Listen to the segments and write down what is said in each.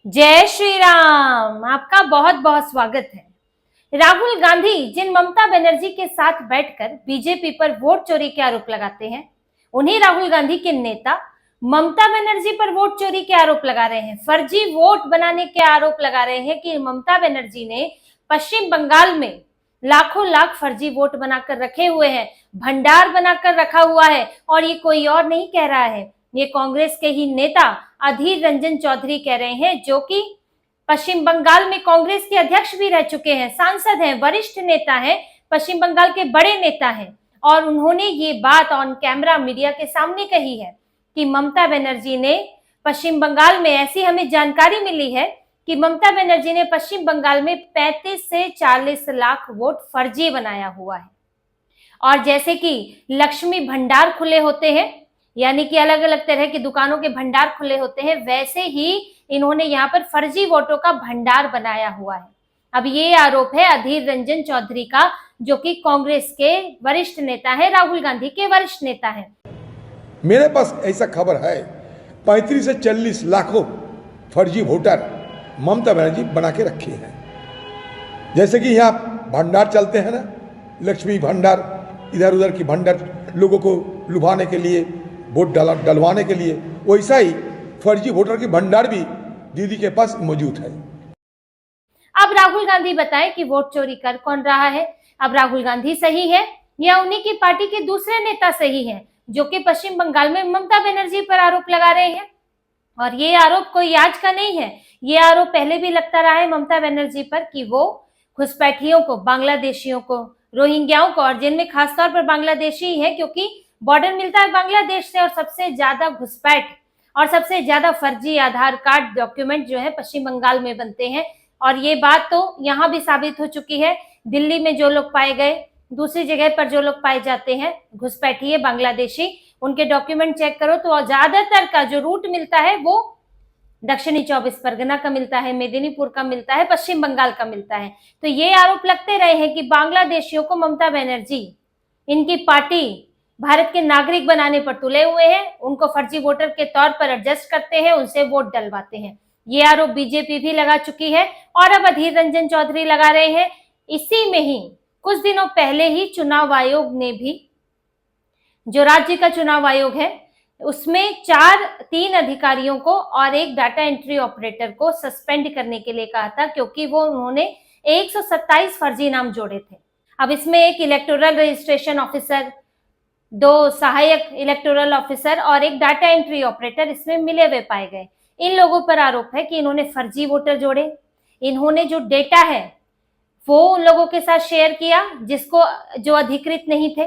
जय श्री राम। आपका बहुत बहुत स्वागत है। राहुल गांधी जिन ममता बनर्जी के साथ बैठकर बीजेपी पर वोट चोरी के आरोप लगाते हैं, उन्हीं राहुल गांधी के नेता ममता बनर्जी पर वोट चोरी के आरोप लगा रहे हैं, फर्जी वोट बनाने के आरोप लगा रहे हैं कि ममता बनर्जी ने पश्चिम बंगाल में लाखों लाख फर्जी वोट बनाकर रखे हुए हैं, भंडार बनाकर रखा हुआ है। और ये कोई और नहीं कह रहा है, ये कांग्रेस के ही नेता अधीर रंजन चौधरी कह रहे हैं, जो कि पश्चिम बंगाल में कांग्रेस के अध्यक्ष भी रह चुके हैं, सांसद हैं, वरिष्ठ नेता हैं, पश्चिम बंगाल के बड़े नेता हैं। और उन्होंने ये बात ऑन कैमरा मीडिया के सामने कही है कि ममता बनर्जी ने पश्चिम बंगाल में, ऐसी हमें जानकारी मिली है कि ममता बनर्जी ने पश्चिम बंगाल में 35 से 40 लाख वोट फर्जी बनाया हुआ है। और जैसे कि लक्ष्मी भंडार खुले होते हैं, यानी कि अलग अलग तरह की दुकानों के भंडार खुले होते हैं, वैसे ही इन्होंने यहाँ पर फर्जी वोटों का भंडार बनाया हुआ है। अब ये आरोप है अधीर रंजन चौधरी का, जो कि कांग्रेस के वरिष्ठ नेता है, राहुल गांधी के वरिष्ठ नेता है। मेरे पास ऐसा खबर है 35 से 40 लाखों फर्जी वोटर ममता बनर्जी बना के रखे हैं। जैसे कि यहाँ भंडार चलते हैं ना, लक्ष्मी भंडार, इधर उधर की भंडार, लोगों को लुभाने के लिए, वोट डलवाने के लिए, वैसा ही फर्जी वोटर की भंडार भी दीदी के पास मौजूद है। अब राहुल गांधी बताएं कि वोट चोरी कर कौन रहा है। अब राहुल गांधी सही है या उन्हीं की पार्टी के दूसरे नेता सही हैं, जो कि पश्चिम बंगाल में ममता बनर्जी पर आरोप लगा रहे हैं। और ये आरोप कोई आज का नहीं है, ये आरोप पहले भी लगता रहा है ममता बनर्जी पर कि वो घुसपैठियों को, बांग्लादेशियों को, रोहिंग्याओं को, और जिनमें खासतौर पर बांग्लादेशी है क्योंकि बॉर्डर मिलता है बांग्लादेश से, और सबसे ज्यादा घुसपैठ और सबसे ज्यादा फर्जी आधार कार्ड डॉक्यूमेंट जो है पश्चिम बंगाल में बनते हैं। और ये बात तो यहाँ भी साबित हो चुकी है। दिल्ली में जो लोग पाए गए, दूसरी जगह पर जो लोग पाए जाते हैं घुसपैठिए बांग्लादेशी, उनके डॉक्यूमेंट चेक करो तो ज्यादातर का जो रूट मिलता है वो दक्षिणी 24 परगना का मिलता है, मेदिनीपुर का मिलता है, पश्चिम बंगाल का मिलता है। तो ये आरोप लगते रहे हैं कि बांग्लादेशियों को ममता बनर्जी, इनकी पार्टी भारत के नागरिक बनाने पर तुले हुए हैं, उनको फर्जी वोटर के तौर पर एडजस्ट करते हैं, उनसे वोट डलवाते हैं। ये आरोप बीजेपी भी लगा चुकी है और अब अधीर रंजन चौधरी लगा रहे हैं। इसी में ही कुछ दिनों पहले ही चुनाव आयोग ने भी, जो राज्य का चुनाव आयोग है, उसमें 3 अधिकारियों को और एक डाटा एंट्री ऑपरेटर को सस्पेंड करने के लिए कहा था, क्योंकि वो उन्होंने 127 फर्जी नाम जोड़े थे। अब इसमें एक इलेक्टोरल रजिस्ट्रेशन ऑफिसर, 2 सहायक इलेक्टोरल ऑफिसर और एक डाटा एंट्री ऑपरेटर इसमें मिले हुए पाए गए। इन लोगों पर आरोप है कि इन्होंने फर्जी वोटर जोड़े, इन्होंने जो डेटा है वो उन लोगों के साथ शेयर किया जो अधिकृत नहीं थे,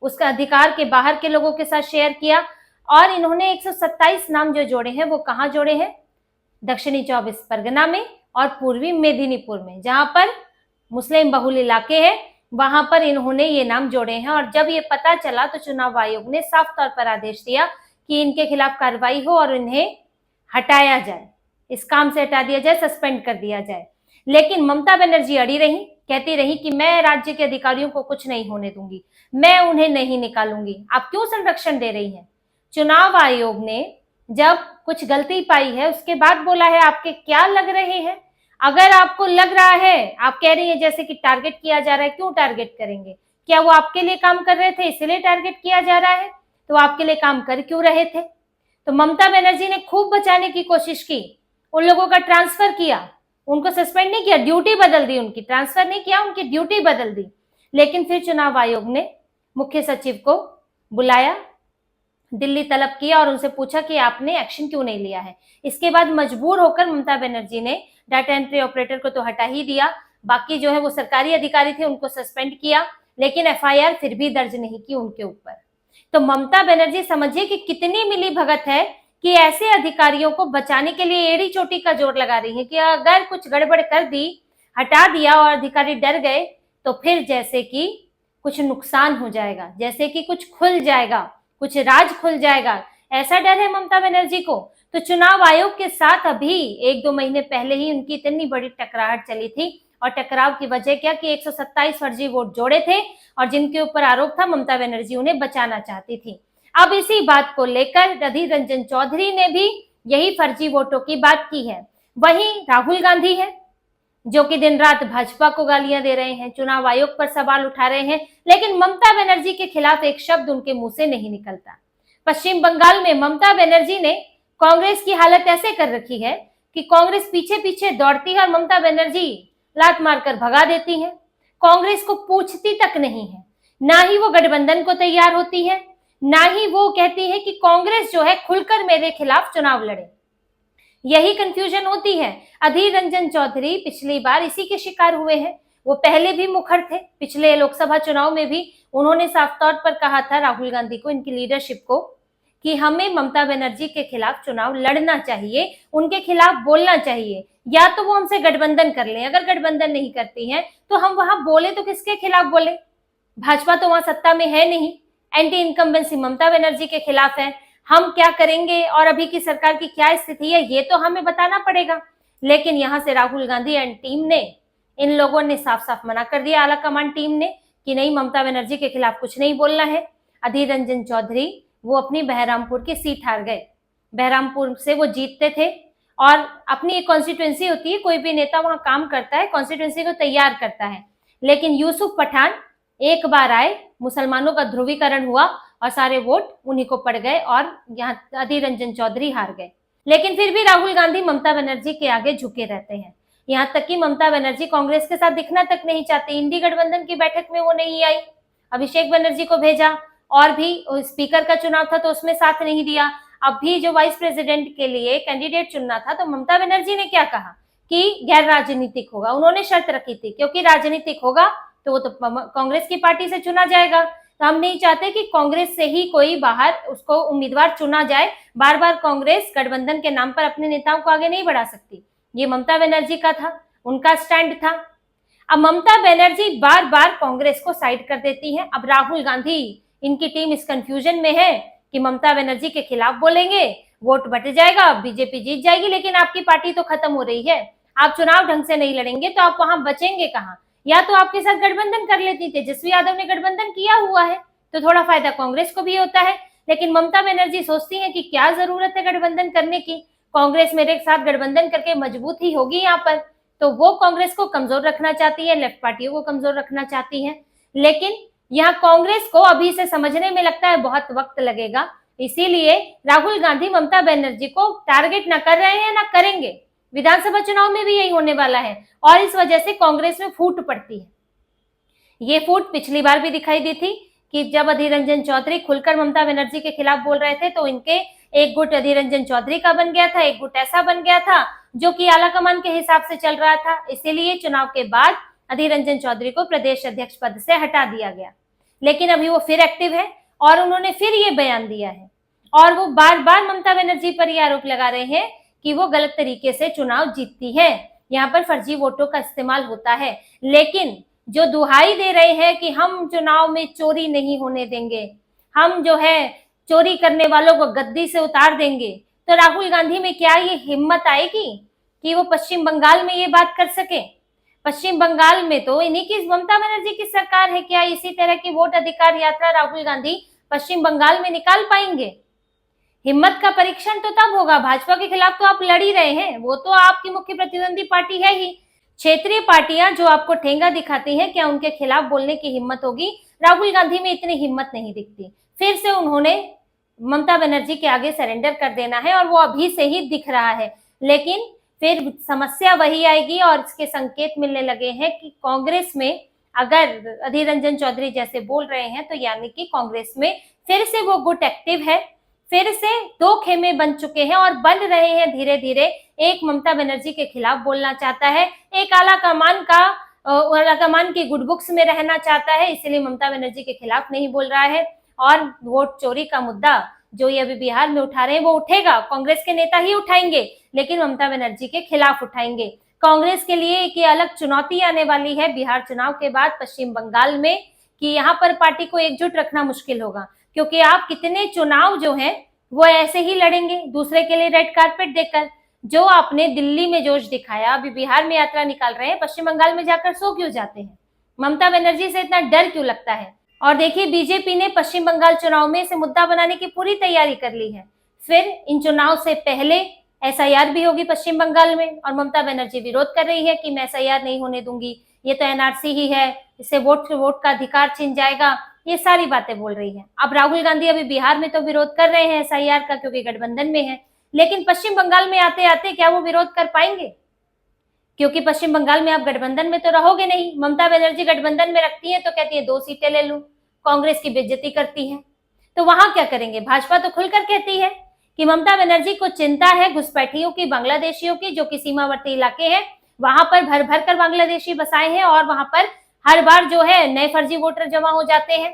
उसका अधिकार के बाहर के लोगों के साथ शेयर किया। और इन्होंने 127 नाम जो जोड़े हैं वो कहाँ जोड़े हैं? दक्षिणी 24 परगना में और पूर्वी मेदिनीपुर में, जहां पर मुस्लिम बहुल इलाके हैं, वहां पर इन्होंने ये नाम जोड़े हैं। और जब ये पता चला तो चुनाव आयोग ने साफ तौर पर आदेश दिया कि इनके खिलाफ कार्रवाई हो और इन्हें हटाया जाए, इस काम से हटा दिया जाए, सस्पेंड कर दिया जाए। लेकिन ममता बनर्जी अड़ी रही, कहती रही कि मैं राज्य के अधिकारियों को कुछ नहीं होने दूंगी, मैं उन्हें नहीं निकालूंगी। आप क्यों संरक्षण दे रही हैं? चुनाव आयोग ने जब कुछ गलती पाई है उसके बाद बोला है आपके क्या लग रहे हैं। अगर आपको लग रहा है, आप कह रही है जैसे कि टारगेट किया जा रहा है, क्यों टारगेट करेंगे? क्या वो आपके लिए काम कर रहे थे इसलिए टारगेट किया जा रहा है? तो आपके लिए काम कर क्यों रहे थे? तो ममता बनर्जी ने खूब बचाने की कोशिश की, उन लोगों का ट्रांसफर किया, उनको सस्पेंड नहीं किया, ड्यूटी बदल दी उनकी, ट्रांसफर नहीं किया, उनकी ड्यूटी बदल दी। लेकिन फिर चुनाव आयोग ने मुख्य सचिव को बुलाया, दिल्ली तलब किया और उनसे पूछा कि आपने एक्शन क्यों नहीं लिया है। इसके बाद मजबूर होकर ममता बनर्जी ने डाटा एंट्री ऑपरेटर को तो हटा ही दिया, बाकी जो है वो सरकारी अधिकारी थे उनको सस्पेंड किया, लेकिन एफआईआर फिर भी दर्ज नहीं की उनके ऊपर। तो ममता बनर्जी समझिए कि कितनी मिली भगत है कि ऐसे अधिकारियों को बचाने के लिए एड़ी चोटी का जोर लगा रही है कि अगर कुछ गड़बड़ कर दी, हटा दिया और अधिकारी डर गए तो फिर जैसे कि कुछ नुकसान हो जाएगा, जैसे कि कुछ खुल जाएगा, कुछ राज खुल जाएगा, ऐसा डर है ममता बनर्जी को। तो चुनाव आयोग के साथ अभी 1-2 महीने पहले ही उनकी इतनी बड़ी टकराहट चली थी, और टकराव की वजह क्या कि 127 फर्जी वोट जोड़े थे और जिनके ऊपर आरोप था ममता बनर्जी उन्हें बचाना चाहती थी। अब इसी बात को लेकर अधीर रंजन चौधरी ने भी यही फर्जी वोटों की बात की है। वहीं राहुल गांधी है जो कि दिन रात भाजपा को गालियां दे रहे हैं, चुनाव आयोग पर सवाल उठा रहे हैं, लेकिन ममता बनर्जी के खिलाफ एक शब्द उनके मुंह से नहीं निकलता। पश्चिम बंगाल में ममता बनर्जी ने कांग्रेस की हालत ऐसे कर रखी है कि कांग्रेस पीछे पीछे दौड़ती है और ममता बनर्जी लात मारकर भगा देती है। कांग्रेस को पूछती तक नहीं है, ना ही वो गठबंधन को तैयार होती है, ना ही वो कहती है कि कांग्रेस जो है खुलकर मेरे खिलाफ चुनाव लड़े। यही कंफ्यूजन होती है। अधीर रंजन चौधरी पिछली बार इसी के शिकार हुए हैं। वो पहले भी मुखर थे, पिछले लोकसभा चुनाव में भी उन्होंने साफ तौर पर कहा था राहुल गांधी को, इनकी लीडरशिप को, कि हमें ममता बनर्जी के खिलाफ चुनाव लड़ना चाहिए, उनके खिलाफ बोलना चाहिए, या तो वो हमसे गठबंधन कर लें, अगर गठबंधन नहीं करती हैं तो हम वहां बोले तो किसके खिलाफ बोले। भाजपा तो वहां सत्ता में है नहीं, एंटी इनकम्बेंसी ममता बनर्जी के खिलाफ है। हम क्या करेंगे और अभी की सरकार की क्या स्थिति है ये तो हमें बताना पड़ेगा। लेकिन यहां से राहुल गांधी एंड टीम ने, इन लोगों ने साफ साफ मना कर दिया, आला कमान टीम ने, कि नहीं ममता बनर्जी के खिलाफ कुछ नहीं बोलना है। अधीर रंजन चौधरी वो अपनी बहरामपुर की सीट हार गए। बहरामपुर से वो जीतते थे और अपनी एक कॉन्स्टिट्यूंसी होती है, कोई भी नेता वहां काम करता है, कॉन्स्टिट्यूंसी को तैयार करता है। लेकिन यूसुफ पठान एक बार आए, मुसलमानों का ध्रुवीकरण हुआ और सारे वोट उन्हीं को पड़ गए और यहाँ अधीर रंजन चौधरी हार गए। लेकिन फिर भी राहुल गांधी ममता बनर्जी के आगे झुके रहते हैं। यहाँ तक कि ममता बनर्जी कांग्रेस के साथ दिखना तक नहीं चाहती। इंडी गठबंधन की बैठक में वो नहीं आई, अभिषेक बनर्जी को भेजा, और भी स्पीकर का चुनाव था तो उसमें साथ नहीं दिया। अब भी जो वाइस प्रेसिडेंट के लिए कैंडिडेट चुनना था तो ममता बनर्जी ने क्या कहा कि गैर राजनीतिक होगा। उन्होंने शर्त रखी थी क्योंकि राजनीतिक होगा तो वो तो कांग्रेस की पार्टी से चुना जाएगा, तो हम नहीं चाहते कि कांग्रेस से ही कोई बाहर उसको उम्मीदवार चुना जाए। बार बार कांग्रेस गठबंधन के नाम पर अपने नेताओं को आगे नहीं बढ़ा सकती। ये ममता बनर्जी का था, उनका स्टैंड था। अब ममता बनर्जी बार बार कांग्रेस को साइड कर देती है। अब राहुल गांधी, इनकी टीम इस कंफ्यूजन में है कि ममता बनर्जी के खिलाफ बोलेंगे, वोट बट जाएगा, बीजेपी जीत जाएगी, लेकिन आपकी पार्टी तो खत्म हो रही है, आप चुनाव ढंग से नहीं लड़ेंगे तो आप वहां बचेंगे कहां। या तो आपके साथ गठबंधन कर लेती थे, तेजस्वी यादव ने गठबंधन किया हुआ है तो थोड़ा फायदा कांग्रेस को भी होता है। लेकिन ममता बनर्जी सोचती है कि क्या जरूरत है गठबंधन करने की, कांग्रेस मेरे साथ गठबंधन करके मजबूत ही होगी यहाँ पर, तो वो कांग्रेस को कमजोर रखना चाहती है, लेफ्ट पार्टियों को कमजोर रखना चाहती है। लेकिन यहाँ कांग्रेस को अभी से समझने में लगता है बहुत वक्त लगेगा। इसीलिए राहुल गांधी ममता बनर्जी को टारगेट न कर रहे हैं, ना करेंगे। विधानसभा चुनाव में भी यही होने वाला है और इस वजह से कांग्रेस में फूट पड़ती है। ये फूट पिछली बार भी दिखाई दी थी कि जब अधीर रंजन चौधरी खुलकर ममता बनर्जी के खिलाफ बोल रहे थे तो इनके एक गुट अधीर रंजन चौधरी का बन गया था, एक गुट ऐसा बन गया था जो कि आलाकमान के हिसाब से चल रहा था। इसीलिए चुनाव के बाद अधीर रंजन चौधरी को प्रदेश अध्यक्ष पद से हटा दिया गया। लेकिन अभी वो फिर एक्टिव है और उन्होंने फिर ये बयान दिया है और वो बार बार ममता बनर्जी पर ये आरोप लगा रहे हैं कि वो गलत तरीके से चुनाव जीतती है, यहाँ पर फर्जी वोटों का इस्तेमाल होता है। लेकिन जो दुहाई दे रहे हैं कि हम चुनाव में चोरी नहीं होने देंगे, हम जो है चोरी करने वालों को गद्दी से उतार देंगे, तो राहुल गांधी में क्या ये हिम्मत आएगी कि वो पश्चिम बंगाल में ये बात कर सके। पश्चिम बंगाल में तो इन्हीं की, ममता बनर्जी की सरकार है। क्या इसी तरह की वोट अधिकार यात्रा राहुल गांधी पश्चिम बंगाल में निकाल पाएंगे? हिम्मत का परीक्षण तो तब होगा, भाजपा के खिलाफ तो आप लड़ ही रहे हैं, वो तो आपकी मुख्य प्रतिद्वंदी पार्टी है ही। क्षेत्रीय पार्टियां जो आपको ठेंगा दिखाती हैं, क्या उनके खिलाफ बोलने की हिम्मत होगी? राहुल गांधी में इतनी हिम्मत नहीं दिखती। फिर से उन्होंने ममता बनर्जी के आगे सरेंडर कर देना है और वो अभी से ही दिख रहा है। लेकिन फिर समस्या वही आएगी और इसके संकेत मिलने लगे हैं कि कांग्रेस में अगर अधीर रंजन चौधरी जैसे बोल रहे हैं तो यानी कि कांग्रेस में फिर से वो गुट एक्टिव है, फिर से दो खेमे बन चुके हैं और बन रहे हैं धीरे धीरे। एक ममता बनर्जी के खिलाफ बोलना चाहता है, एक आलाकमान की गुड बुक्स में रहना चाहता है, इसलिए ममता बनर्जी के खिलाफ नहीं बोल रहा है। और वोट चोरी का मुद्दा जो ये अभी बिहार में उठा रहे हैं वो उठेगा, कांग्रेस के नेता ही उठाएंगे, लेकिन ममता बनर्जी के खिलाफ उठाएंगे। कांग्रेस के लिए एक अलग चुनौती आने वाली है बिहार चुनाव के बाद पश्चिम बंगाल में, कि यहाँ पर पार्टी को एकजुट रखना मुश्किल होगा, क्योंकि आप कितने चुनाव जो हैं वो ऐसे ही लड़ेंगे दूसरे के लिए रेड कारपेट देकर। जो आपने दिल्ली में जोश दिखाया, अभी बिहार में यात्रा निकाल रहे हैं, पश्चिम बंगाल में जाकर सो क्यों जाते हैं? ममता बनर्जी से इतना डर क्यों लगता है? और देखिए, बीजेपी ने पश्चिम बंगाल चुनाव में इसे मुद्दा बनाने की पूरी तैयारी कर ली है। फिर इन चुनाव से पहले एसआईआर भी होगी पश्चिम बंगाल में और ममता बनर्जी विरोध कर रही है कि मैं एसआईआर नहीं होने दूंगी, ये तो एनआरसी ही है, इससे वोट का अधिकार छिन जाएगा, ये सारी बातें बोल रही है। अब राहुल गांधी अभी बिहार में तो विरोध कर रहे हैं एसआईआर का क्योंकि गठबंधन में है, लेकिन पश्चिम बंगाल में आते आते क्या वो विरोध कर पाएंगे? क्योंकि पश्चिम बंगाल में आप गठबंधन में तो रहोगे नहीं। ममता बनर्जी गठबंधन में रखती है तो कहती है 2 सीटें ले लूं, कांग्रेस की बेइज्जती करती है, तो वहां क्या करेंगे? भाजपा तो खुलकर कहती है कि ममता बनर्जी को चिंता है घुसपैठियों की, बांग्लादेशियों की, जो कि सीमावर्ती इलाके हैं वहां पर भर भर कर बांग्लादेशी बसाए हैं और वहां पर हर बार जो है नए फर्जी वोटर जमा हो जाते हैं।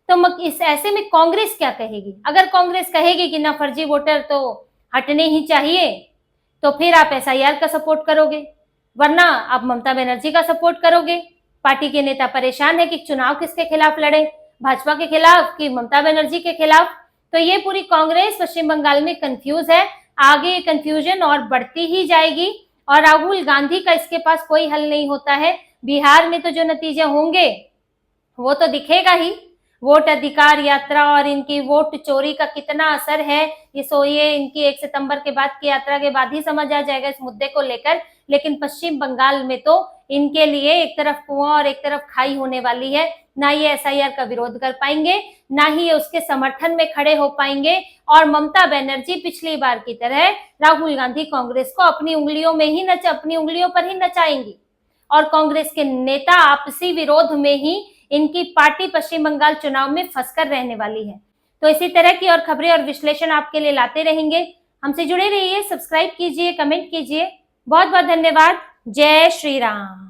तो इस ऐसे में कांग्रेस क्या कहेगी? अगर कांग्रेस कहेगी कि ना फर्जी वोटर तो हटने ही चाहिए, तो फिर आप एसआईआर का सपोर्ट करोगे, वरना आप ममता बनर्जी का सपोर्ट करोगे। पार्टी के नेता परेशान है कि चुनाव किसके खिलाफ लड़े, भाजपा के खिलाफ कि ममता बनर्जी के खिलाफ। तो ये पूरी कांग्रेस पश्चिम बंगाल में कंफ्यूज है। आगे ये कंफ्यूजन और बढ़ती ही जाएगी और राहुल गांधी का इसके पास कोई हल नहीं होता है। बिहार में तो जो नतीजे होंगे वो तो दिखेगा ही। वोट अधिकार यात्रा और इनकी वोट चोरी का कितना असर है ये इनकी 1 सितंबर के बाद की यात्रा के बाद ही समझ आ जाएगा इस मुद्दे को लेकर। लेकिन पश्चिम बंगाल में तो इनके लिए एक तरफ कुआं और एक तरफ खाई होने वाली है। ना ये एसआईआर का विरोध कर पाएंगे, ना ही ये उसके समर्थन में खड़े हो पाएंगे और ममता बनर्जी पिछली बार की तरह राहुल गांधी कांग्रेस को अपनी उंगलियों पर ही नचाएंगी और कांग्रेस के नेता आपसी विरोध में ही इनकी पार्टी पश्चिम बंगाल चुनाव में फंसकर रहने वाली है। तो इसी तरह की और खबरें और विश्लेषण आपके लिए लाते रहेंगे। हमसे जुड़े रहिए, सब्सक्राइब कीजिए, कमेंट कीजिए। बहुत बहुत धन्यवाद। जय श्री राम।